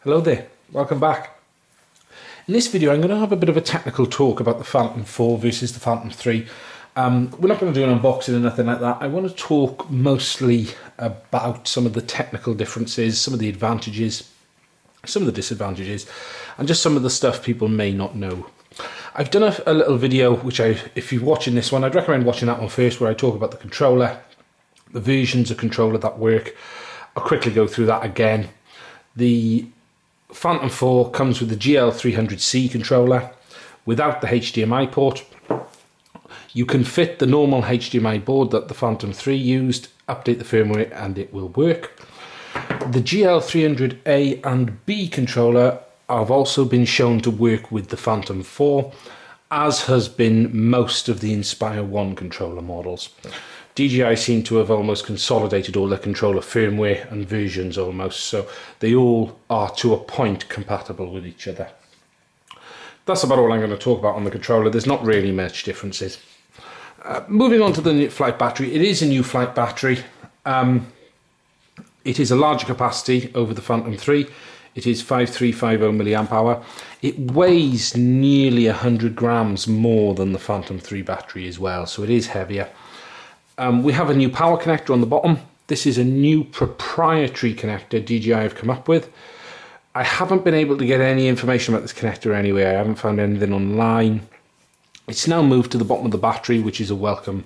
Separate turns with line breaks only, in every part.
Hello there, welcome back. In this video I'm going to have a bit of a technical talk about the Phantom 4 versus the Phantom 3. We're not going to do an unboxing or nothing like that. I want to talk mostly about some of the technical differences, some of the advantages, some of the disadvantages, and just some of the stuff people may not know. I've done a little video, which if you're watching this one, I'd recommend watching that one first, where I talk about the controller, the versions of controller that work. I'll quickly go through that again. The Phantom 4 comes with the GL300C controller without the HDMI port. You can fit the normal HDMI board that the Phantom 3 used, update the firmware, and it will work. The GL300A and B controller have also been shown to work with the Phantom 4, as has been most of the Inspire 1 controller models. DJI seem to have almost consolidated all their controller firmware and versions almost, so they all are to a point compatible with each other. That's about all I'm going to talk about on the controller. There's not really much differences. Moving on to the flight battery, it is a new flight battery. It is a larger capacity over the Phantom 3. It is 5350 mAh. It weighs nearly 100 grams more than the Phantom 3 battery as well, so it is heavier. We have a new power connector on the bottom. This is a new proprietary connector DJI have come up with. I haven't been able to get any information about this connector anywhere. I haven't found anything online. It's now moved to the bottom of the battery, which is a welcome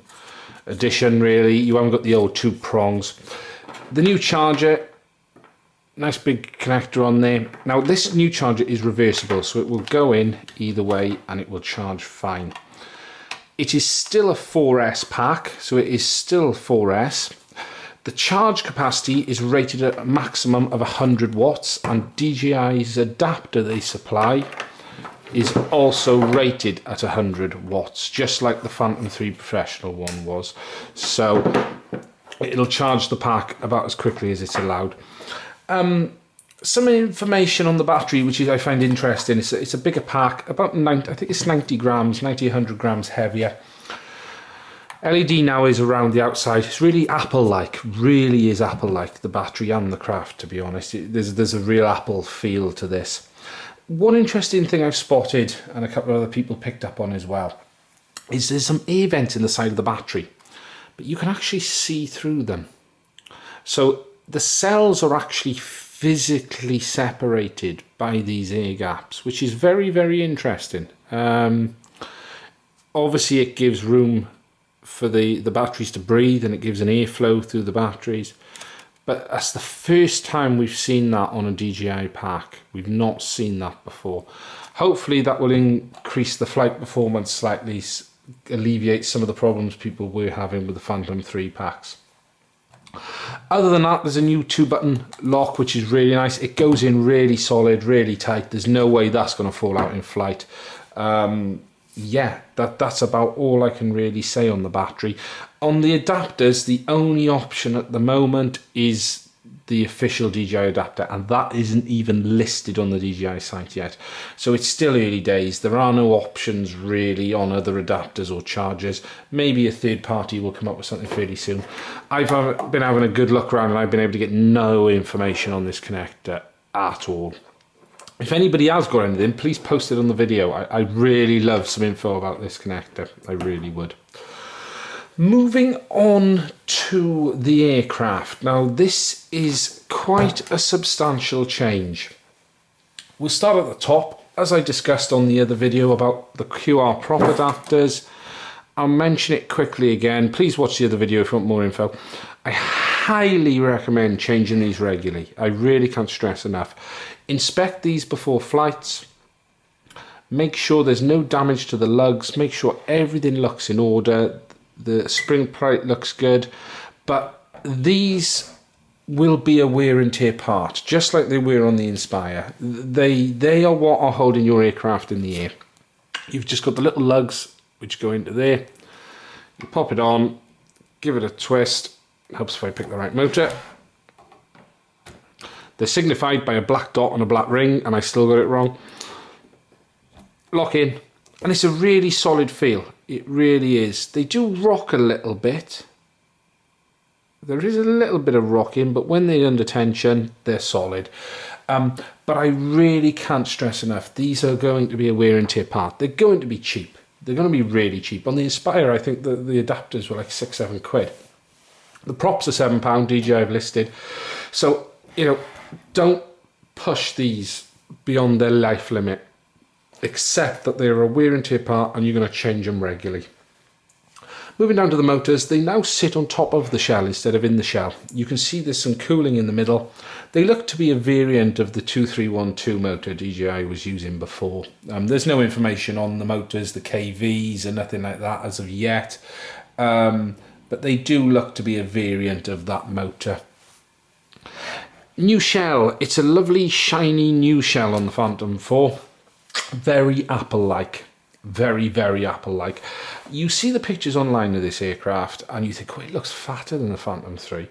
addition, really. You haven't got the old two prongs. The new charger, nice big connector on there. Now, this new charger is reversible, so it will go in either way and it will charge fine. It is still a 4S pack, so it is still 4S. The charge capacity is rated at a maximum of 100 watts, and DJI's adapter they supply is also rated at 100 watts, just like the Phantom 3 Professional one was. So it'll charge the pack about as quickly as it's allowed. Some information on the battery, which I find interesting. It's a bigger pack, about 90, I think it's 90 grams, 100 grams heavier. LED now is around the outside. It's really Apple-like, really is Apple-like, the battery and the craft, to be honest. There's a real Apple feel to this. One interesting thing I've spotted, and a couple of other people picked up on as well, is there's some air vents in the side of the battery, but you can actually see through them. So the cells are actually physically separated by these air gaps, which is very, very interesting. Obviously it gives room for the batteries to breathe, and it gives an airflow through the batteries, but that's the first time we've seen that on a DJI pack. We've not seen that before. Hopefully that will increase the flight performance slightly, alleviate some of the problems people were having with the Phantom 3 packs. Other than that, there's a new 2-button lock, which is really nice. It goes in really solid, really tight. There's no way that's going to fall out in flight. Yeah, that's about all I can really say on the battery. On the adapters, the only option at the moment is the official DJI adapter, and that isn't even listed on the DJI site yet. So it's still early days. There are no options really on other adapters or chargers. Maybe a third party will come up with something fairly soon. I've been having a good look around, and I've been able to get no information on this connector at all. If anybody has got anything, please post it on the video. I really love some info about this connector. I really would. Moving on to the aircraft. Now, this is quite a substantial change. We'll start at the top. As I discussed on the other video about the QR prop adapters, I'll mention it quickly again. Please watch the other video if you want more info. I highly recommend changing these regularly. I really can't stress enough. Inspect these before flights. Make sure there's no damage to the lugs. Make sure everything looks in order. The spring plate looks good, but these will be a wear and tear part, just like they were on the Inspire. They are what are holding your aircraft in the air. You've just got the little lugs which go into there. You pop it on, give it a twist. Helps if I pick the right motor. They're signified by a black dot and a black ring, and I still got it wrong. Lock in, and it's a really solid feel. It really is. They do rock a little bit. There is a little bit of rocking, but when they're under tension, they're solid. But I really can't stress enough, these are going to be a wear and tear part. They're going to be cheap. They're going to be really cheap. On the Inspire, I think the adapters were like £6-7. The props are £7, DJI have listed. So, you know, don't push these beyond their life limit, except that they're a wear and tear part and you're going to change them regularly. Moving down to the motors, they now sit on top of the shell instead of in the shell. You can see there's some cooling in the middle. They look to be a variant of the 2312 motor DJI was using before. There's no information on the motors, the KVs, and nothing like that as of yet. But they do look to be a variant of that motor. New shell. It's a lovely, shiny new shell on the Phantom 4. Very Apple-like. Very, very Apple-like. You see the pictures online of this aircraft and you think, oh, it looks fatter than the Phantom 3.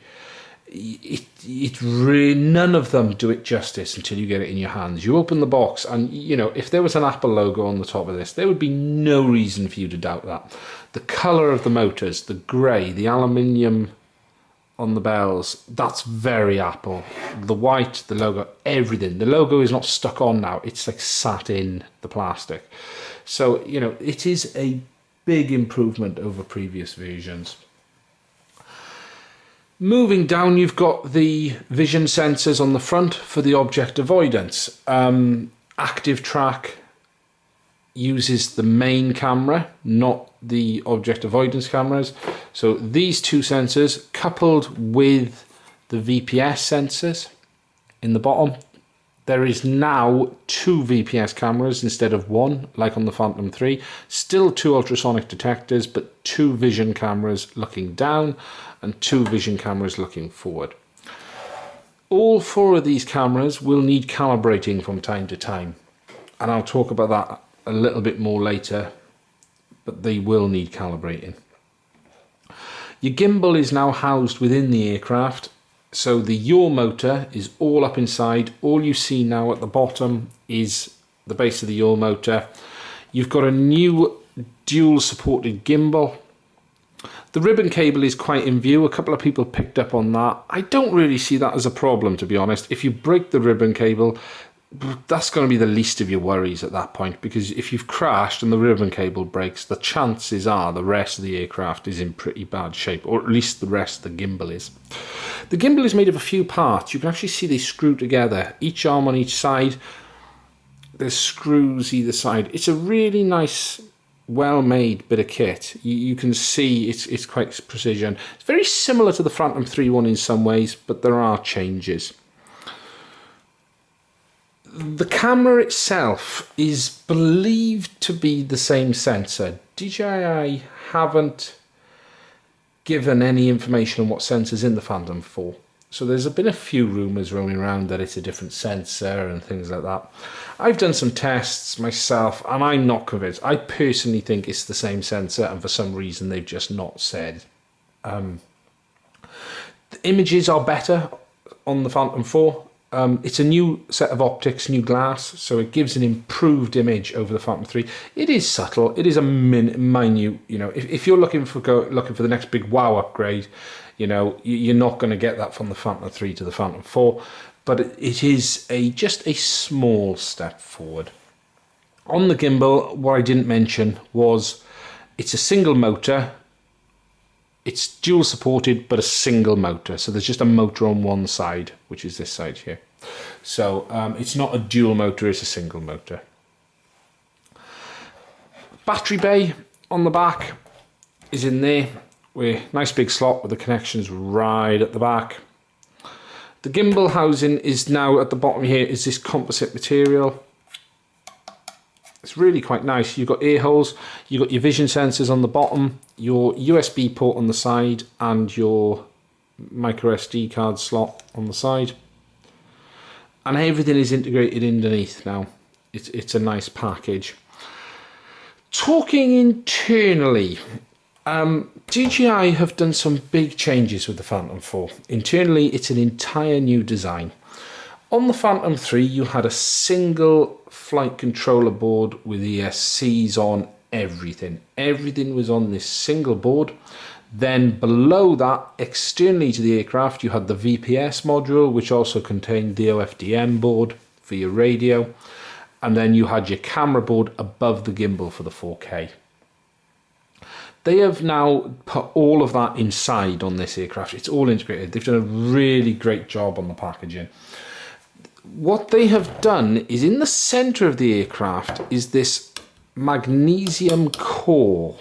None of them do it justice until you get it in your hands. You open the box and, you know, if there was an Apple logo on the top of this, there would be no reason for you to doubt that. The colour of the motors, the grey, the aluminium on the bells, that's very Apple. The white, the logo, everything. The logo is not stuck on now. It's like sat in the plastic. So, you know, it is a big improvement over previous versions. Moving down, you've got the vision sensors on the front for the object avoidance. Active Track uses the main camera, not the object avoidance cameras. So these two sensors coupled with the VPS sensors in the bottom. There is now 2 VPS cameras instead of 1, like on the Phantom 3. Still 2 ultrasonic detectors, but 2 vision cameras looking down and 2 vision cameras looking forward. All 4 of these cameras will need calibrating from time to time. And I'll talk about that a little bit more later, but they will need calibrating. Your gimbal is now housed within the aircraft. So the yaw motor is all up inside. All you see now at the bottom is the base of the yaw motor. You've got a new dual supported gimbal. The ribbon cable is quite in view. A couple of people picked up on that. I don't really see that as a problem, to be honest. If you break the ribbon cable, that's going to be the least of your worries at that point, because if you've crashed and the ribbon cable breaks, the chances are the rest of the aircraft is in pretty bad shape, or at least the rest of the gimbal is. The gimbal is made of a few parts. You can actually see they screw together, each arm on each side. There's screws either side. It's a really nice, well-made bit of kit. You can see it's quite precision. It's very similar to the Phantom 3 in some ways, but there are changes. The camera itself is believed to be the same sensor. DJI haven't given any information on what sensor's in the Phantom 4. So there's been a few rumours roaming around that it's a different sensor and things like that. I've done some tests myself and I'm not convinced. I personally think it's the same sensor, and for some reason they've just not said. The images are better on the Phantom 4. It's a new set of optics, new glass, so it gives an improved image over the Phantom 3. It is subtle. It is a minute, you know, if you're looking for the next big wow upgrade, you know, you're not going to get that from the Phantom 3 to the Phantom 4, but it is just a small step forward. On the gimbal, what I didn't mention was it's a single motor. It's dual supported, but a single motor. So there's just a motor on one side, which is this side here. So it's not a dual motor, it's a single motor. Battery bay on the back is in there. Nice big slot with the connections right at the back. The gimbal housing is now at the bottom here, is this composite material. It's really quite nice. You've got ear holes, you've got your vision sensors on the bottom, your USB port on the side, and your micro SD card slot on the side. And everything is integrated underneath now. It's a nice package. Talking internally, DJI have done some big changes with the Phantom 4. Internally, it's an entire new design. On the Phantom 3, you had a single flight controller board with ESCs on everything. Everything was on this single board. Then below that, externally to the aircraft, you had the VPS module, which also contained the OFDM board for your radio. And then you had your camera board above the gimbal for the 4K. They have now put all of that inside on this aircraft. It's all integrated. They've done a really great job on the packaging. What they have done is in the center of the aircraft is this magnesium core.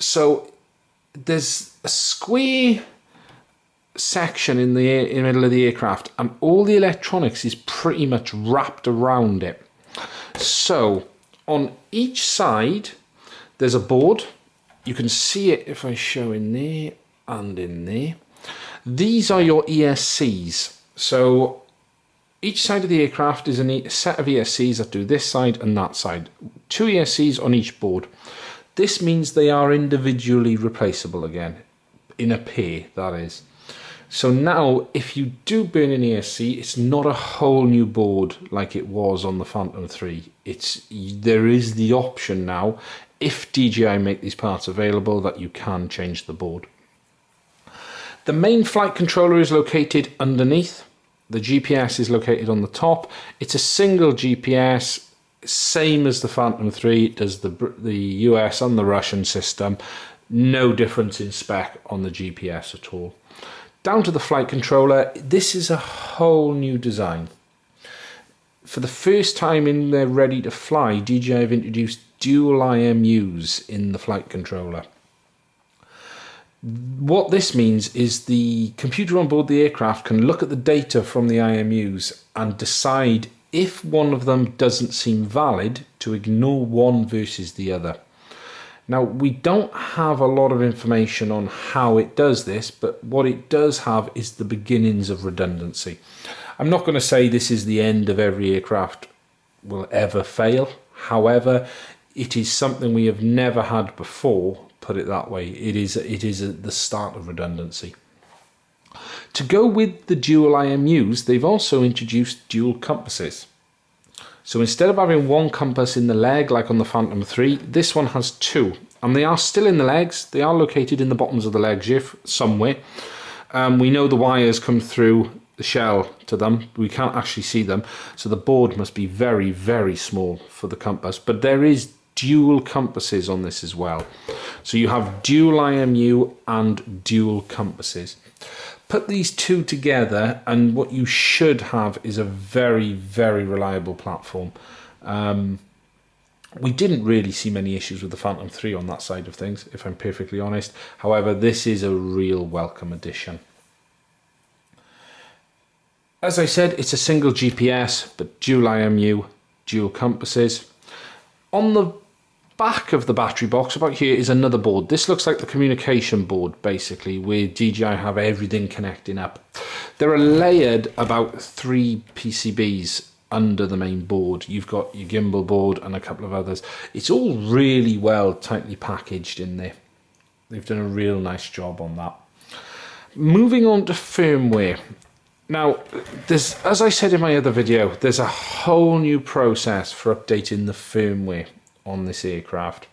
So there's a square section in the middle of the aircraft, and all the electronics is pretty much wrapped around it. So on each side there's a board. You can see it if I show in there and in there. These are your ESCs. So each side of the aircraft is a set of ESCs that do this side and that side. 2 ESCs on each board. This means they are individually replaceable again, in a pair, that is. So now, if you do burn an ESC, it's not a whole new board like it was on the Phantom 3. There is the option now, if DJI make these parts available, that you can change the board. The main flight controller is located underneath. The GPS is located on the top. It's a single GPS, same as the Phantom 3. It does the US and the Russian system. No difference in spec on the GPS at all. Down to the flight controller, this is a whole new design. For the first time in their ready to fly, DJI have introduced dual IMUs in the flight controller. What this means is the computer on board the aircraft can look at the data from the IMUs and decide if one of them doesn't seem valid to ignore one versus the other. Now, we don't have a lot of information on how it does this, but what it does have is the beginnings of redundancy. I'm not going to say this is the end of every aircraft will ever fail. However, it is something we have never had before, put it that way. It is the start of redundancy. To go with the dual IMUs, they've also introduced dual compasses. So instead of having one compass in the leg like on the Phantom 3, this one has 2. And they are still in the legs. They are located in the bottoms of the leg sheath somewhere. We know the wires come through the shell to them. We can't actually see them. So the board must be very, very small for the compass. But there is dual compasses on this as well. So you have dual IMU and dual compasses. Put these two together and what you should have is a very, very reliable platform. We didn't really see many issues with the Phantom 3 on that side of things, if I'm perfectly honest. However, this is a real welcome addition. As I said, it's a single GPS, but dual IMU, dual compasses. On the back of the battery box about here is another board. This looks like the communication board, basically, where DJI have everything connecting up. There are layered about 3 PCBs under the main board. You've got your gimbal board and a couple of others. It's all really well tightly packaged in there. They've done a real nice job on that. Moving on to firmware. Now, as I said in my other video, there's a whole new process for updating the firmware on this aircraft.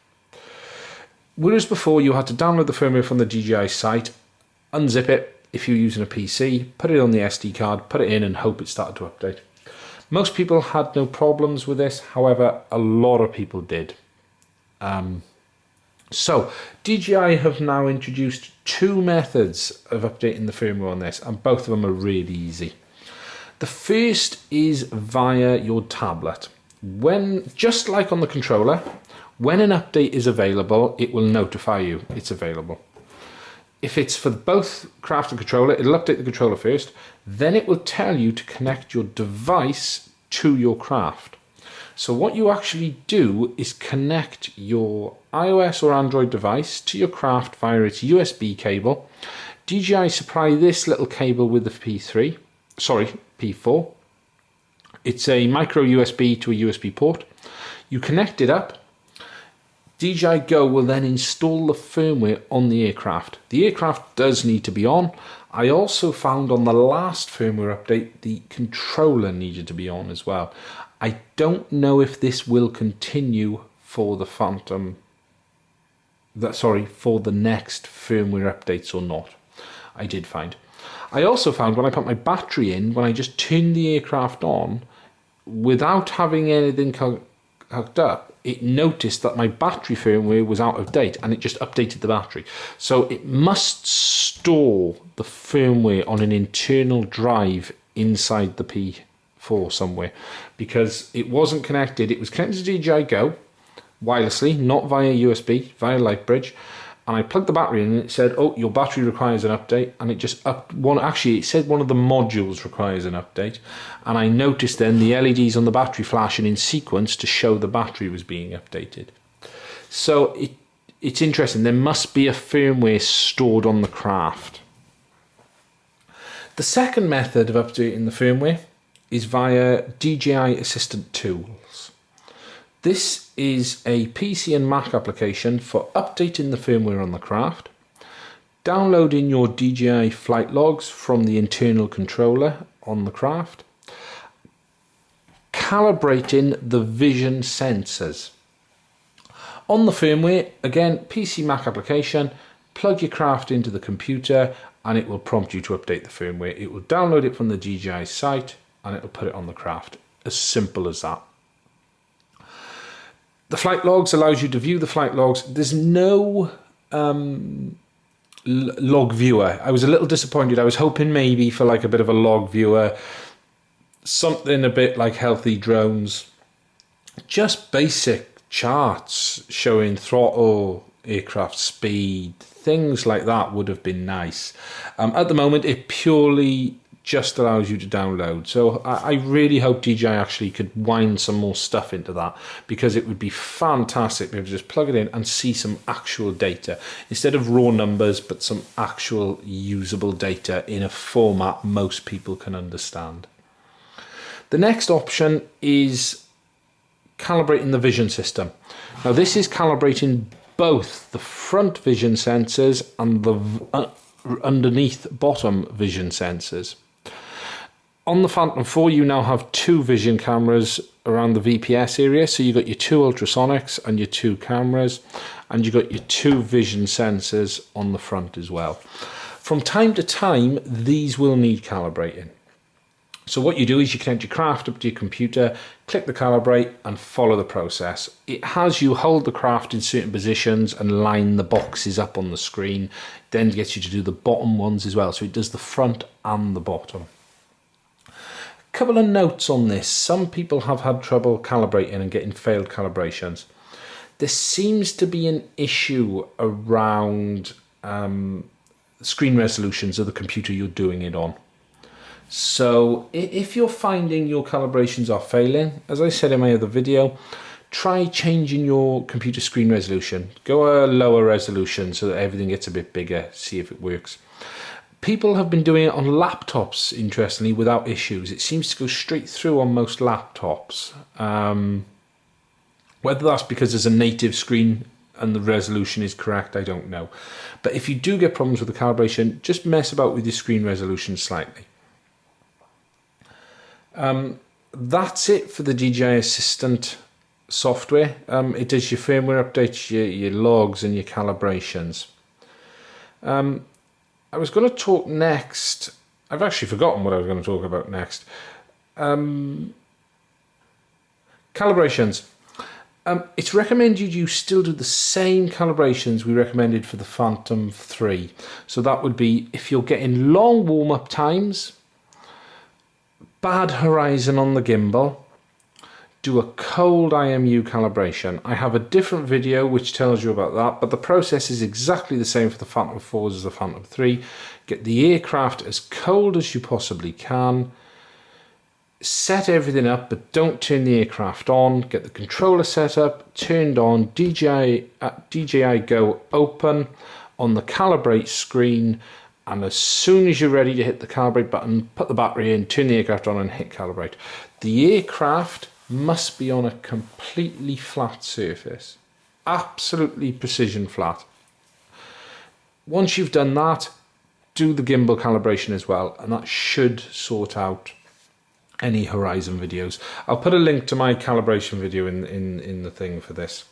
Whereas before you had to download the firmware from the DJI site, unzip it if you're using a PC, put it on the SD card, put it in and hope it started to update. Most people had no problems with this, however a lot of people did. So DJI have now introduced 2 methods of updating the firmware on this, and both of them are really easy. The first is via your tablet. Just like on the controller, when an update is available, it will notify you it's available. If it's for both craft and controller, it'll update the controller first, then it will tell you to connect your device to your craft. So what you actually do is connect your iOS or Android device to your craft via its USB cable. DJI supply this little cable with the P4. It's a micro USB to a USB port. You connect it up. DJI Go will then install the firmware on the aircraft. The aircraft does need to be on. I also found on the last firmware update the controller needed to be on as well. I don't know if this will continue for the Phantom for the next firmware updates or not. I did find. I also found when I put my battery in, when I just turned the aircraft on, without having anything hooked up, it noticed that my battery firmware was out of date and it just updated the battery. So it must store the firmware on an internal drive inside the P4 somewhere, because it wasn't connected. It was connected to DJI Go wirelessly, not via USB, via Lightbridge. And I plugged the battery in and it said, oh, your battery requires an update. And it just actually it said one of the modules requires an update. And I noticed then the LEDs on the battery flashing in sequence to show the battery was being updated. So it's interesting. There must be a firmware stored on the craft. The second method of updating the firmware is via DJI Assistant Tools. This is a PC and Mac application for updating the firmware on the craft, downloading your DJI flight logs from the internal controller on the craft, calibrating the vision sensors. On the firmware, again, PC Mac application, plug your craft into the computer and it will prompt you to update the firmware. It will download it from the DJI site and it will put it on the craft. As simple as that. The flight logs allows you to view the flight logs. There's no log viewer. I was a little disappointed. I was hoping maybe for like a bit of a log viewer, something a bit like Healthy Drones, just basic charts showing throttle, aircraft speed, things like that would have been nice. At the moment, it purely just allows you to download. So I really hope DJI actually could wind some more stuff into that, because it would be fantastic to be able to just plug it in and see some actual data instead of raw numbers, but some actual usable data in a format most people can understand. The next option is calibrating the vision system. Now this is calibrating both the front vision sensors and the underneath bottom vision sensors. On the Phantom 4, you now have two vision cameras around the VPS area. So you've got your two ultrasonics and your two cameras, and you've got your two vision sensors on the front as well. From time to time, these will need calibrating. So what you do is you connect your craft up to your computer, click the calibrate and follow the process. It has you hold the craft in certain positions and line the boxes up on the screen, then gets you to do the bottom ones as well. So it does the front and the bottom. Couple of notes on this. Some people have had trouble calibrating and getting failed calibrations. There seems to be an issue around screen resolutions of the computer you're doing it on. So if you're finding your calibrations are failing, as I said in my other video, try changing your computer screen resolution. Go a lower resolution so that everything gets a bit bigger, see if it works. People have been doing it on laptops, interestingly, without issues. It seems to go straight through on most laptops. Whether that's because there's a native screen and the resolution is correct, I don't know. But if you do get problems with the calibration, just mess about with your screen resolution slightly. That's it for the DJI Assistant software. It does your firmware updates, your logs and your calibrations. I was going to talk next. I've actually forgotten what I was going to talk about next. Calibrations. It's recommended you still do the same calibrations we recommended for the Phantom 3. So that would be if you're getting long warm-up times, bad horizon on the gimbal, do a cold IMU calibration. I have a different video which tells you about that, but the process is exactly the same for the Phantom 4 as the Phantom 3. Get the aircraft as cold as you possibly can, set everything up, but don't turn the aircraft on. Get the controller set up, turned on, DJI Go open on the calibrate screen, and as soon as you're ready to hit the calibrate button, put the battery in, turn the aircraft on and hit calibrate. The aircraft must be on a completely flat surface, absolutely precision flat. Once you've done that, do the gimbal calibration as well, and that should sort out any horizon videos. I'll put a link to my calibration video in the thing for this.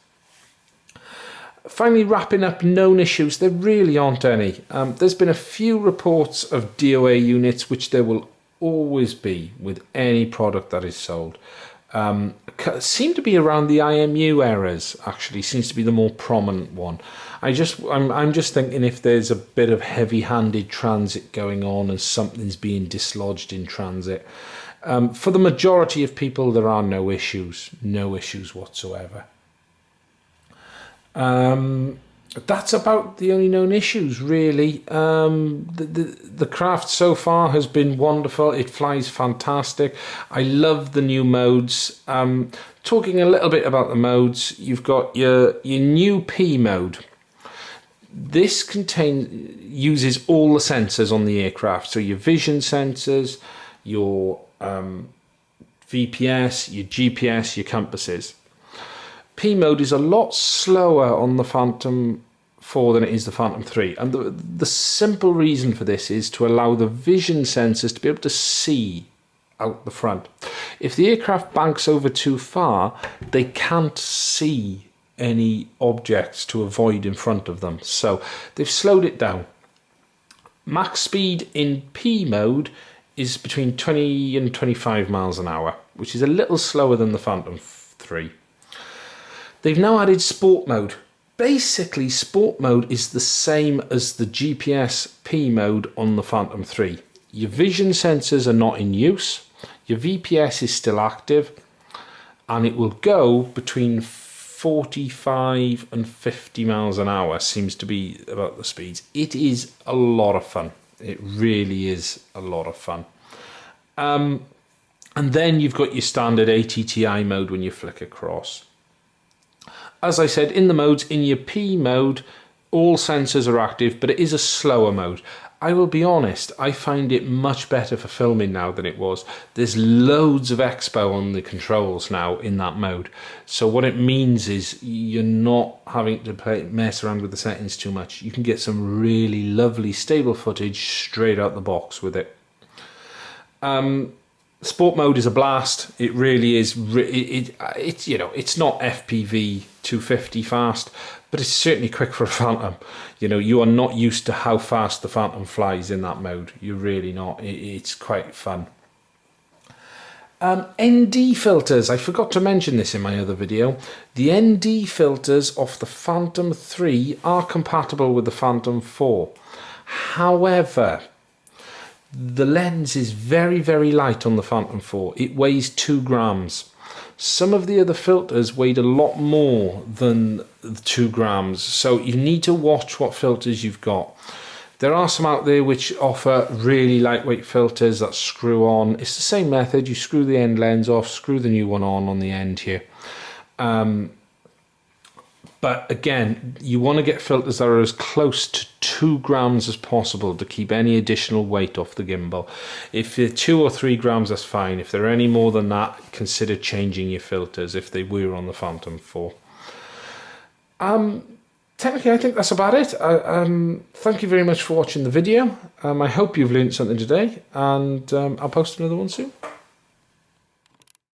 Finally, wrapping up known issues, there really aren't any. There's been a few reports of DOA units, which there will always be with any product that is sold. Seem to be around the IMU errors, actually, seems to be the more prominent one. I'm just thinking if there's a bit of heavy-handed transit going on and something's being dislodged in transit. For the majority of people, there are no issues whatsoever. That's about the only known issues, really. The craft so far has been wonderful. It flies fantastic. I love the new modes. Talking a little bit about the modes, you've got your new P mode. This uses all the sensors on the aircraft. So your vision sensors, your VPS, your GPS, your compasses. P mode is a lot slower on the Phantom 4 than it is the Phantom 3. And the simple reason for this is to allow the vision sensors to be able to see out the front. If the aircraft banks over too far, they can't see any objects to avoid in front of them. So they've slowed it down. Max speed in P mode is between 20 and 25 miles an hour, which is a little slower than the Phantom 3. They've now added sport mode. Basically, sport mode is the same as the GPS P mode on the Phantom 3. Your vision sensors are not in use. Your VPS is still active. And it will go between 45 and 50 miles an hour, seems to be about the speeds. It is a lot of fun. It really is a lot of fun. And then you've got your standard ATTI mode when you flick across. As I said, in the modes, in your P mode, all sensors are active, but it is a slower mode. I will be honest, I find it much better for filming now than it was. There's loads of expo on the controls now in that mode. So what it means is you're not having to mess around with the settings too much. You can get some really lovely stable footage straight out the box with it. Sport mode is a blast. It really is. It's it's not FPV 250 fast, but it's certainly quick for a Phantom. You are not used to how fast the Phantom flies in that mode. You're really not. It's quite fun. ND filters. I forgot to mention this in my other video. The ND filters off the Phantom 3 are compatible with the Phantom 4. However, the lens is very, very light on the Phantom 4. It weighs 2 grams. Some of the other filters weighed a lot more than 2 grams. So you need to watch what filters you've got. There are some out there which offer really lightweight filters that screw on. It's the same method. You screw the end lens off, screw the new one on the end here. But again, you want to get filters that are as close to 2 grams as possible to keep any additional weight off the gimbal. If they're 2 or 3 grams, that's fine. If they're any more than that, consider changing your filters if they were on the Phantom 4. Technically, I think that's about it. Thank you very much for watching the video. I hope you've learned something today, and I'll post another one soon.